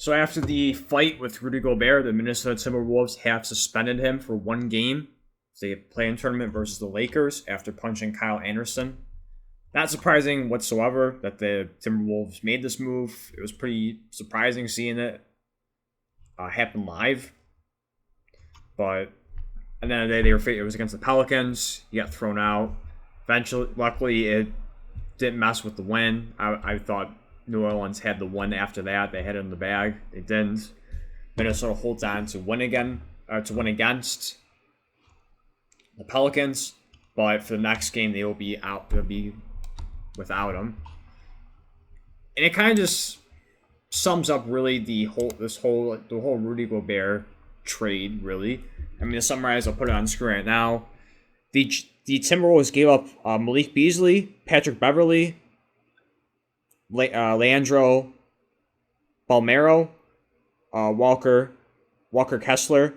So after the fight with Rudy Gobert, the Minnesota Timberwolves have suspended him for 1 game. They play in tournament versus the Lakers after punching Kyle Anderson. Not surprising whatsoever that the Timberwolves made this move. It was pretty surprising seeing it happen live. But at the end of the day, it was against the Pelicans. He got thrown out. Eventually, luckily, it didn't mess with the win. I thought New Orleans had the win after that. They had it in the bag. They didn't. Minnesota holds on to win against the Pelicans. But for the next game, they will be out. They'll be without him. And it kind of just sums up really the whole Rudy Gobert trade, really. I mean, to summarize, I'll put it on screen right now. The Timberwolves gave up Malik Beasley, Patrick Beverley, Leandro Balmero, Walker Kessler,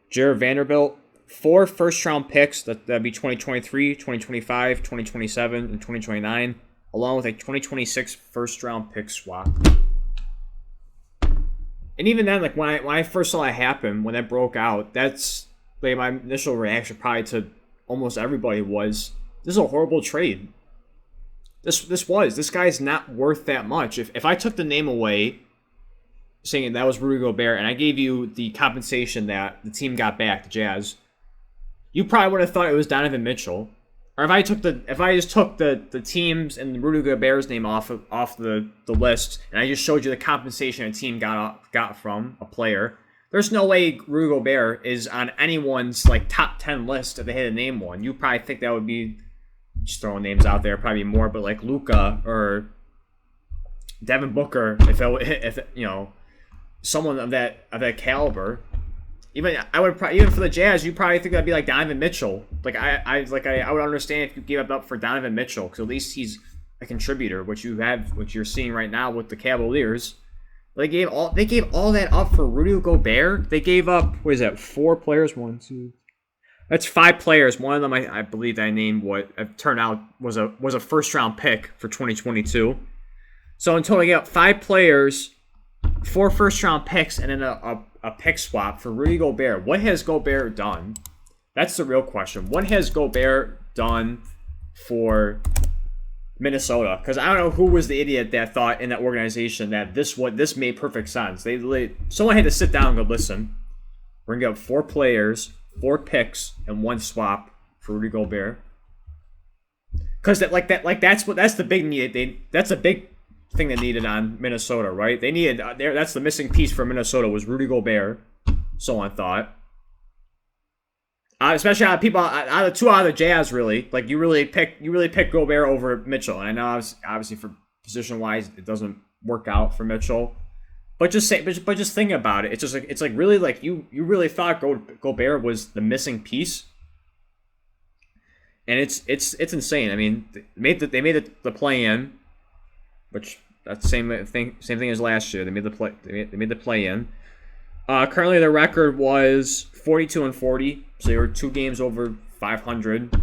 Jared Vanderbilt, 4 first-round picks, that'd be 2023, 2025, 2027, and 2029, along with a 2026 first-round pick swap. And even then, like when I first saw it happen, when that broke out, that's like my initial reaction probably to almost everybody was, this is a horrible trade. This guy's not worth that much. If I took the name away, saying that was Rudy Gobert, and I gave you the compensation that the team got back, the Jazz, you probably would have thought it was Donovan Mitchell. Or if I just took the teams and Rudy Gobert's name off the list, and I just showed you the compensation a team got from a player, there's no way Rudy Gobert is on anyone's like top 10 list if they had to name one. You probably think that would be, just throwing names out there, probably more, but like Luka or Devin Booker, if you know, someone of that caliber. Even for the Jazz, you probably think that'd be like Donovan Mitchell. Like I would understand if you gave up for Donovan Mitchell, because at least he's a contributor, which you're seeing right now with the Cavaliers. They gave all that up for Rudy Gobert. They gave up, what is that, 4 players? 1, 2. That's 5 players. One of them, I believe, I named what it turned out was a first round pick for 2022. So in total, they got 5 players, 4 first round picks, and then a pick swap for Rudy Gobert. What has Gobert done? That's the real question. What has Gobert done for Minnesota? Because I don't know who was the idiot that thought in that organization that this made perfect sense. Someone had to sit down and go, listen, we're gonna get 4 players, 4 picks, and 1 swap for Rudy Gobert. Because that's the big need. That's a big thing they needed on Minnesota, right? They needed that's the missing piece for Minnesota was Rudy Gobert. Someone thought, especially out of 2 out of the Jazz, really. Like you really pick Gobert over Mitchell, and I know obviously for position wise it doesn't work out for Mitchell. But just think about it. It's like really like you really thought Gobert was the missing piece, and it's insane. I mean, they made the play in, which that's the same thing as last year. They made the play in. Currently, their record was 42-40, so they were 2 games over 500.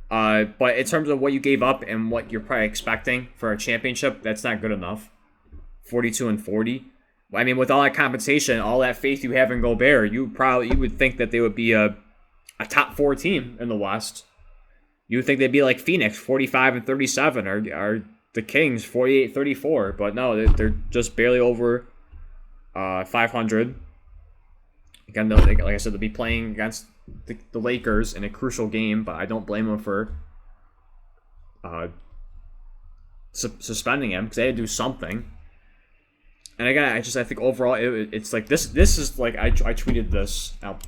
But in terms of what you gave up and what you're probably expecting for a championship, that's not good enough. 42-40. I mean, with all that compensation, all that faith you have in Gobert, you would think that they would be a top 4 team in the West. You would think they'd be like Phoenix, 45-37, or the Kings, 48-34. But no, they're just barely over 500. Again, like I said, they'll be playing against the Lakers in a crucial game, but I don't blame them for suspending him because they had to do something. And again, I think overall it's like this is like I tweeted this. I'll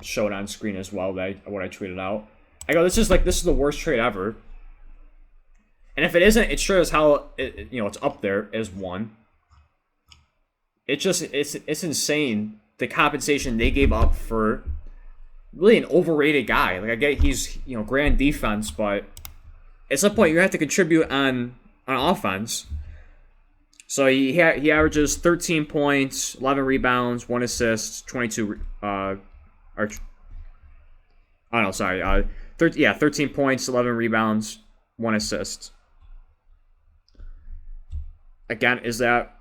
show it on screen as well. What I tweeted out. I go, this is the worst trade ever. And if it isn't, it sure as hell it's up there as one. It's insane the compensation they gave up for really an overrated guy. Like I get he's grand defense, but at some point you have to contribute on offense. So he averages 13 points, 11 rebounds, 1 assist, 22 13 points, 11 rebounds, 1 assist. Again, is that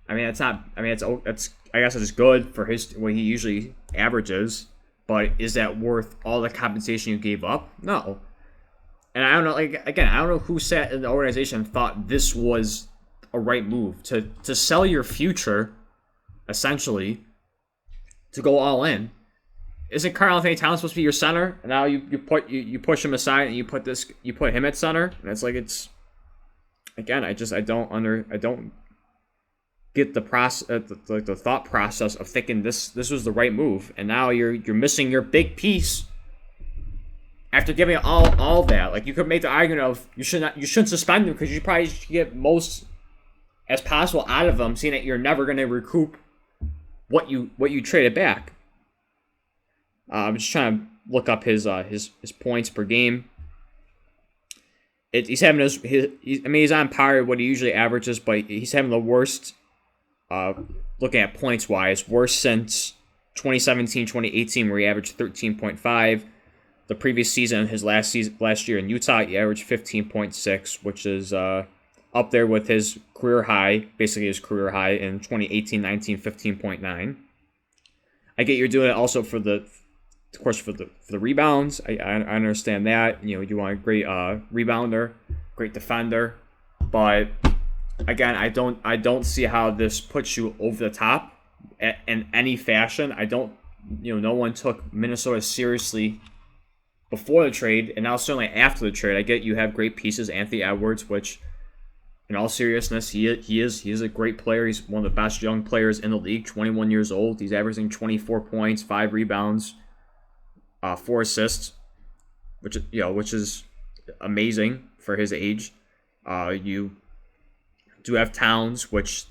I mean, it's not. I mean, it's. I guess it's good for his what he usually averages, but is that worth all the compensation you gave up? No. And I don't know. Like again, I don't know who sat in the organization and thought this was a right move to sell your future, essentially, to go all in. Isn't Karl Anthony Towns supposed to be your center? And now you push him aside and you put him at center, and it's like it's. Again, I don't get the process, the thought process of thinking this was the right move, and now you're missing your big piece. After giving all that, like you could make the argument of you shouldn't suspend him because you probably should get most as possible out of him, seeing that you're never going to recoup what you traded back. I'm just trying to look up his points per game. He's having he's on par with what he usually averages, but he's having the worst. Looking at points wise, worst since 2017-2018, where he averaged 13.5. The previous season, his last year in Utah, he averaged 15.6, which is up there with his career high, basically his career high in 2018-19, 15.9. I get you're doing it also for the rebounds. I understand that. You want a great rebounder, great defender, but again, I don't see how this puts you over the top in any fashion. No one took Minnesota seriously before the trade, and now certainly after the trade. I get you have great pieces, Anthony Edwards, which, in all seriousness, he is a great player. He's one of the best young players in the league. 21 years old. He's averaging 24 points, 5 rebounds, 4 assists, which is amazing for his age. You do have Towns, which,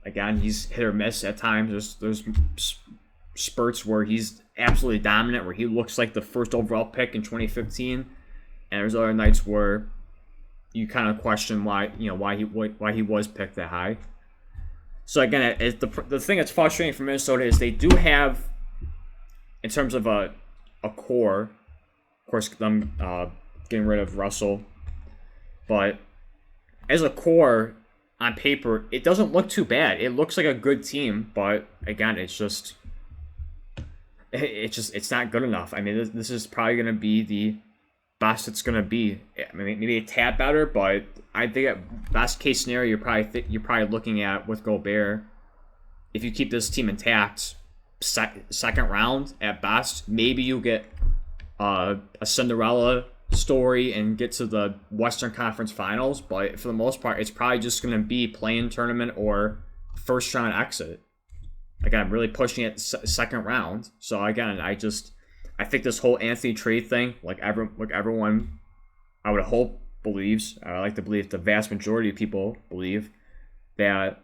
again, he's hit or miss at times. There's spurts where he's absolutely dominant, where he looks like the first overall pick in 2015, and there's other nights where you kind of question why he was picked that high. So again, the thing that's frustrating for Minnesota is they do have, in terms of a core, of course, them getting rid of Russell, but as a core, on paper, it doesn't look too bad. It looks like a good team, but again, it's not good enough. I mean, this is probably going to be the best it's going to be. I mean, maybe a tad better, but I think at best case scenario, you're probably looking at, with Gobert, if you keep this team intact, second round at best. Maybe you get a Cinderella story and get to the Western Conference Finals, but for the most part, it's probably just going to be play-in tournament or first round exit. Again, I'm really pushing it second round. So again, I think this whole Anthony trade thing, like everyone, I would hope believes, I like to believe the vast majority of people believe, that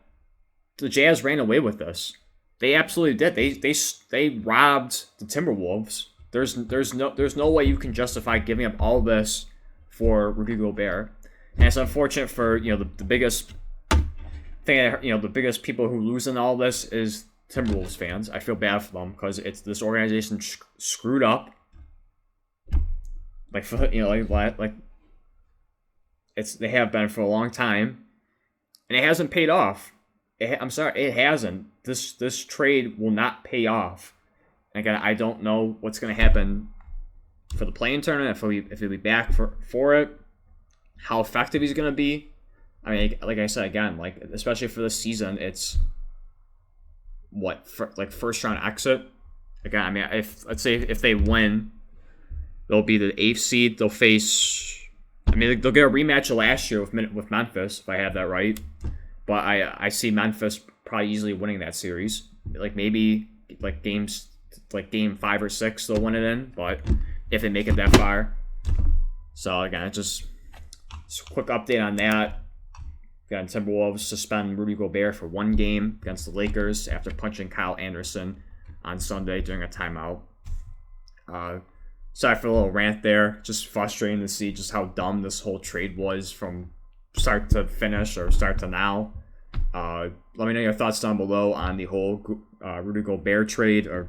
the Jazz ran away with this. They absolutely did. They robbed the Timberwolves. There's no way you can justify giving up all this for Rudy Gobert, and it's unfortunate for the biggest thing. The biggest people who lose in all this is Timberwolves fans. I feel bad for them because it's this organization screwed up. They have been for a long time, and it hasn't paid off. I'm sorry, it hasn't. This trade will not pay off. Again, I don't know what's going to happen for the play-in tournament, if he'll be back for it, how effective he's going to be. I mean, like I said, again, especially for this season, it's first round exit. Again, I mean, let's say if they win, they'll be the 8th seed. They'll face, I mean, they'll get a rematch of last year with Memphis, if I have that right. But I see Memphis probably easily winning that series. Maybe game 5 or 6 they'll win it in, but if they make it that far. So again, just a quick update on that. Again, Timberwolves suspend Rudy Gobert for 1 game against the Lakers after punching Kyle Anderson on Sunday during a timeout. Sorry for a little rant there. Just frustrating to see just how dumb this whole trade was from start to finish or start to now. Let me know your thoughts down below on the whole Rudy Gobert trade, or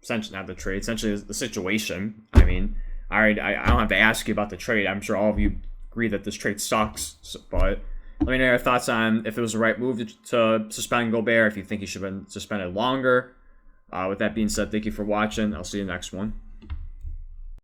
essentially not the trade, essentially the situation. I mean, I don't have to ask you about the trade. I'm sure all of you agree that this trade sucks, but Let me know your thoughts on if it was the right move to suspend Gobert, if you think he should have been suspended longer. With that being said, thank you for watching. I'll see you next one.